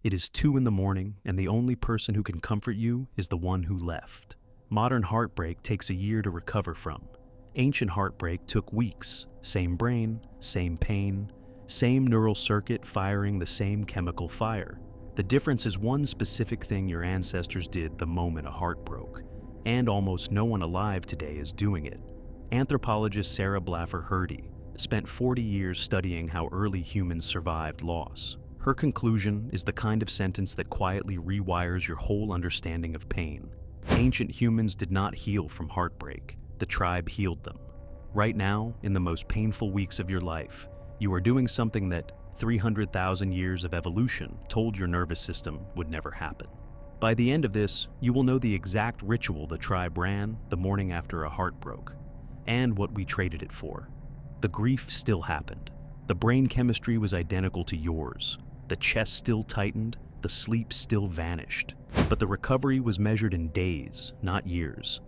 It is 2 in the morning, and the only person who can comfort you is the one who left. Modern heartbreak takes a year to recover from. Ancient heartbreak took weeks. Same brain, same pain, same neural circuit firing the same chemical fire. The difference is one specific thing your ancestors did the moment a heart broke, and almost no one alive today is doing it. Anthropologist Blaffer Hrdy spent 40 years studying how early humans survived loss. Her conclusion is the kind of sentence that quietly rewires your whole understanding of pain. Ancient humans did not heal from heartbreak. The tribe healed them. Right now, in the most painful weeks of your life, you are doing something that 300,000 years of evolution told your nervous system would never happen. By the end of this, you will know the exact ritual the tribe ran the morning after a heart broke, and what we traded it for. The grief still happened. The brain chemistry was identical to yours. The chest still tightened, the sleep still vanished. But the recovery was measured in days, not years.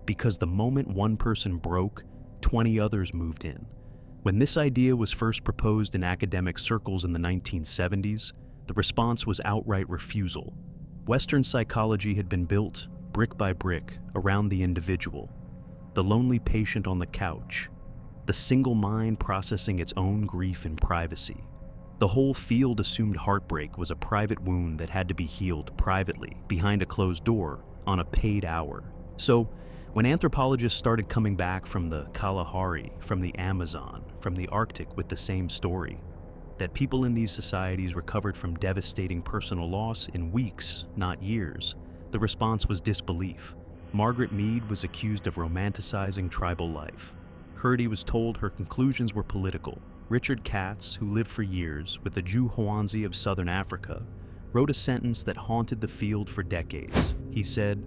Because the moment one person broke, 20 others moved in. When this idea was first proposed in academic circles in the 1970s, the response was outright refusal. Western psychology had been built, brick by brick, around the individual. The lonely patient on the couch. The single mind processing its own grief in privacy. The whole field assumed heartbreak was a private wound that had to be healed privately, behind a closed door, on a paid hour. So, when anthropologists started coming back from the Kalahari, from the Amazon, from the Arctic with the same story, that people in these societies recovered from devastating personal loss in weeks, not years, the response was disbelief. Margaret Mead was accused of romanticizing tribal life. Hrdy was told her conclusions were political. Richard Katz, who lived for years with the Jew Hoanzi of southern Africa, wrote a sentence that haunted the field for decades. He said,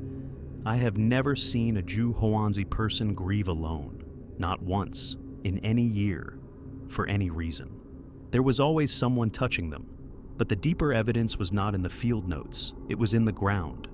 "I have never seen a Jew Hoanzi person grieve alone, not once, in any year, for any reason. There was always someone touching them, but the deeper evidence was not in the field notes, it was in the ground."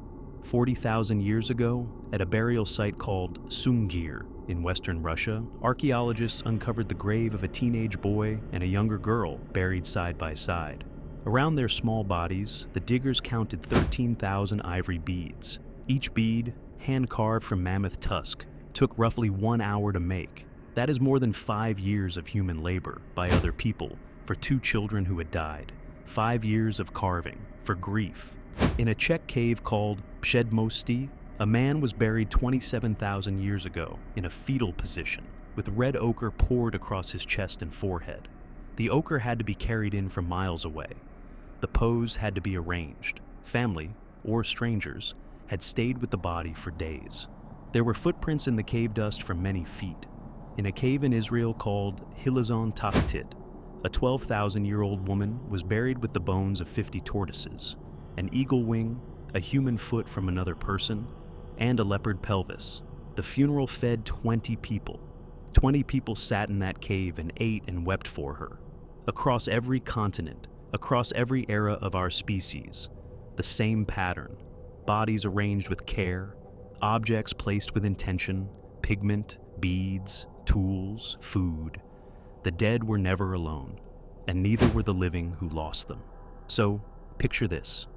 40,000 years ago, at a burial site called Sungir in western Russia, archaeologists uncovered the grave of a teenage boy and a younger girl buried side by side. Around their small bodies, the diggers counted 13,000 ivory beads. Each bead, hand-carved from mammoth tusk, took roughly 1 hour to make. That is more than 5 years of human labor by other people for 2 children who had died. 5 years of carving for grief. In a Czech cave called Předmostí, a man was buried 27,000 years ago in a fetal position, with red ochre poured across his chest and forehead. The ochre had to be carried in from miles away. The pose had to be arranged. Family, or strangers, had stayed with the body for days. There were footprints in the cave dust for many feet. In a cave in Israel called Hilazon Tachtit, a 12,000-year-old woman was buried with the bones of 50 tortoises, an eagle wing, a human foot from another person, and a leopard pelvis. The funeral fed 20 people. 20 people sat in that cave and ate and wept for her. Across every continent, across every era of our species, the same pattern. Bodies arranged with care, objects placed with intention, pigment, beads, tools, food. The dead were never alone, and neither were the living who lost them. So, picture this.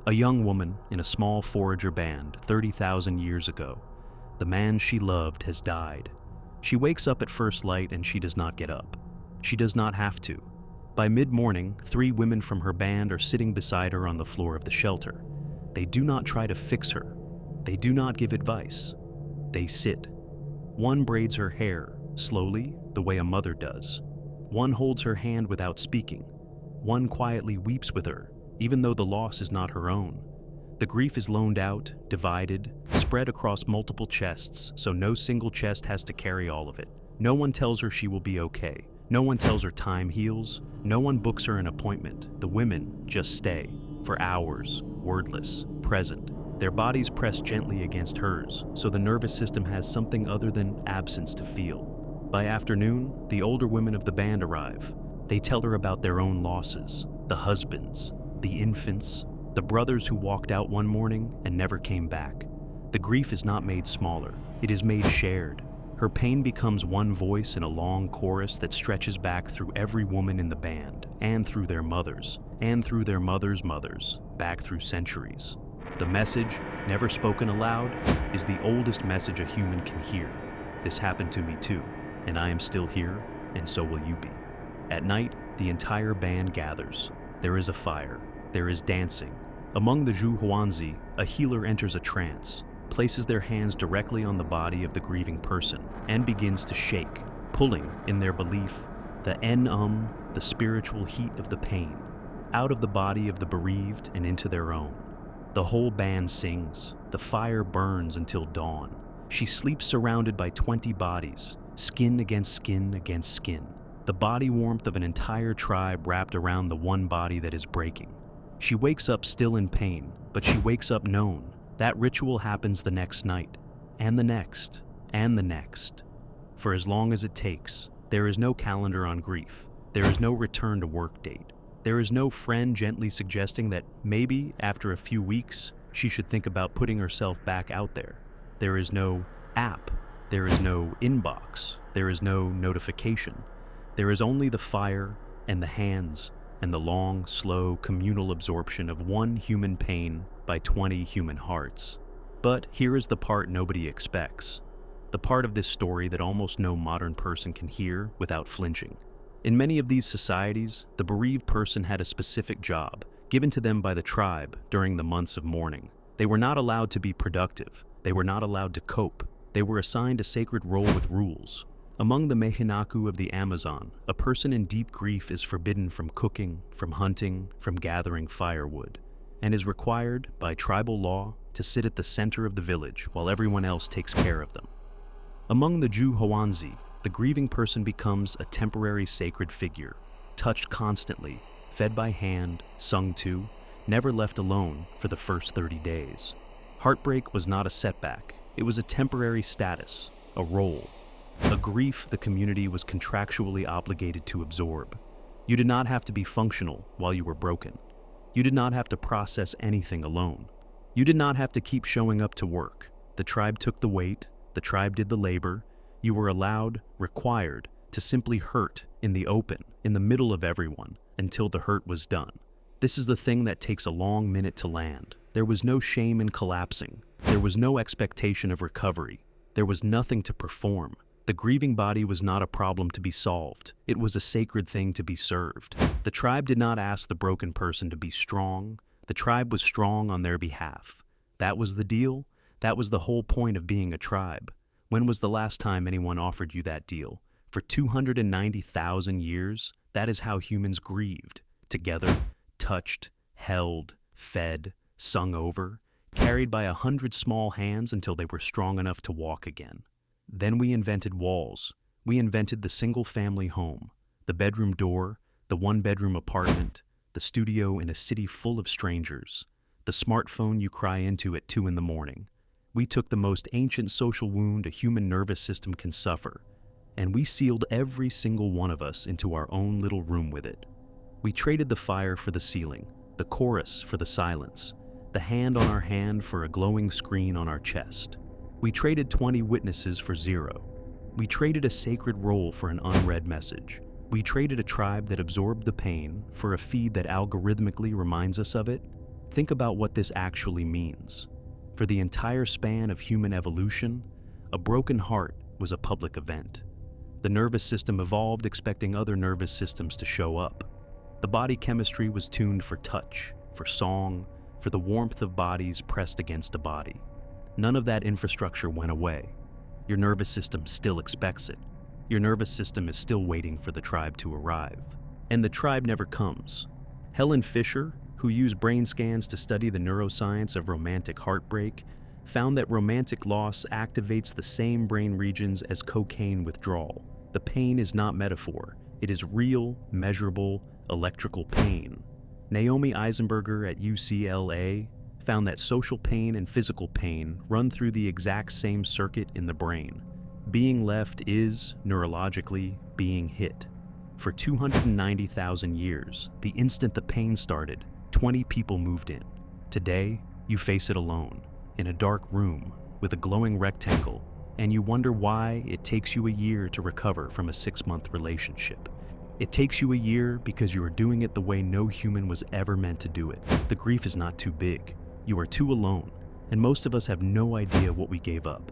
A young woman in a small forager band 30,000 years ago. The man she loved has died. She wakes up at first light and she does not get up. She does not have to. By mid-morning, 3 women from her band are sitting beside her on the floor of the shelter. They do not try to fix her. They do not give advice. They sit. One braids her hair, slowly, the way a mother does. One holds her hand without speaking. One quietly weeps with her, even though the loss is not her own. The grief is loaned out, divided, spread across multiple chests, so no single chest has to carry all of it. No one tells her she will be okay. No one tells her time heals. No one books her an appointment. The women just stay, for hours, wordless, present. Their bodies press gently against hers, so the nervous system has something other than absence to feel. By afternoon, the older women of the band arrive. They tell her about their own losses, the husbands, the infants, the brothers who walked out one morning and never came back. The grief is not made smaller, it is made shared. Her pain becomes one voice in a long chorus that stretches back through every woman in the band, and through their mothers, and through their mothers' mothers, back through centuries. The message, never spoken aloud, is the oldest message a human can hear. This happened to me too, and I am still here, and so will you be. At night, the entire band gathers. There is a fire. There is dancing. Among the Zhuhuanzi, a healer enters a trance, places their hands directly on the body of the grieving person, and begins to shake, pulling, in their belief, the the spiritual heat of the pain, out of the body of the bereaved and into their own. The whole band sings. The fire burns until dawn. She sleeps surrounded by 20 bodies, skin against skin against skin. The body warmth of an entire tribe wrapped around the one body that is breaking. She wakes up still in pain, but she wakes up known. That ritual happens the next night, and the next, and the next. For as long as it takes, there is no calendar on grief. There is no return to work date. There is no friend gently suggesting that maybe, after a few weeks, she should think about putting herself back out there. There is no app. There is no inbox. There is no notification. There is only the fire and the hands and the long, slow, communal absorption of one human pain by 20 human hearts. But here is the part nobody expects. The part of this story that almost no modern person can hear without flinching. In many of these societies, the bereaved person had a specific job given to them by the tribe during the months of mourning. They were not allowed to be productive. They were not allowed to cope. They were assigned a sacred role with rules. Among the Mehinaku of the Amazon, a person in deep grief is forbidden from cooking, from hunting, from gathering firewood, and is required, by tribal law, to sit at the center of the village while everyone else takes care of them. Among the Zhuhuanzi, the grieving person becomes a temporary sacred figure, touched constantly, fed by hand, sung to, never left alone for the first 30 days. Heartbreak was not a setback. It was a temporary status, a role, a grief the community was contractually obligated to absorb. You did not have to be functional while you were broken. You did not have to process anything alone. You did not have to keep showing up to work. The tribe took the weight. The tribe did the labor. You were allowed, required, to simply hurt in the open, in the middle of everyone, until the hurt was done. This is the thing that takes a long minute to land. There was no shame in collapsing. There was no expectation of recovery. There was nothing to perform. The grieving body was not a problem to be solved. It was a sacred thing to be served. The tribe did not ask the broken person to be strong. The tribe was strong on their behalf. That was the deal. That was the whole point of being a tribe. When was the last time anyone offered you that deal? For 290,000 years, that is how humans grieved. Together, touched, held, fed, sung over, carried by 100 small hands until they were strong enough to walk again. Then we invented walls. We invented the single-family home, the bedroom door, the one-bedroom apartment, the studio in a city full of strangers, the smartphone you cry into at 2 a.m. We took the most ancient social wound a human nervous system can suffer, and we sealed every single one of us into our own little room with it. We traded the fire for the ceiling, the chorus for the silence, the hand on our hand for a glowing screen on our chest. We traded 20 witnesses for 0. We traded a sacred roll for an unread message. We traded a tribe that absorbed the pain for a feed that algorithmically reminds us of it. Think about what this actually means. For the entire span of human evolution, a broken heart was a public event. The nervous system evolved expecting other nervous systems to show up. The body chemistry was tuned for touch, for song, for the warmth of bodies pressed against a body. None of that infrastructure went away. Your nervous system still expects it. Your nervous system is still waiting for the tribe to arrive. And the tribe never comes. Helen Fisher, who used brain scans to study the neuroscience of romantic heartbreak, found that romantic loss activates the same brain regions as cocaine withdrawal. The pain is not metaphor. It is real, measurable, electrical pain. Naomi Eisenberger at UCLA found that social pain and physical pain run through the exact same circuit in the brain. Being left is, neurologically, being hit. For 290,000 years, the instant the pain started, 20 people moved in. Today, you face it alone, in a dark room, with a glowing rectangle, and you wonder why it takes you a year to recover from a 6-month relationship. It takes you a year because you are doing it the way no human was ever meant to do it. The grief is not too big. You are too alone, and most of us have no idea what we gave up.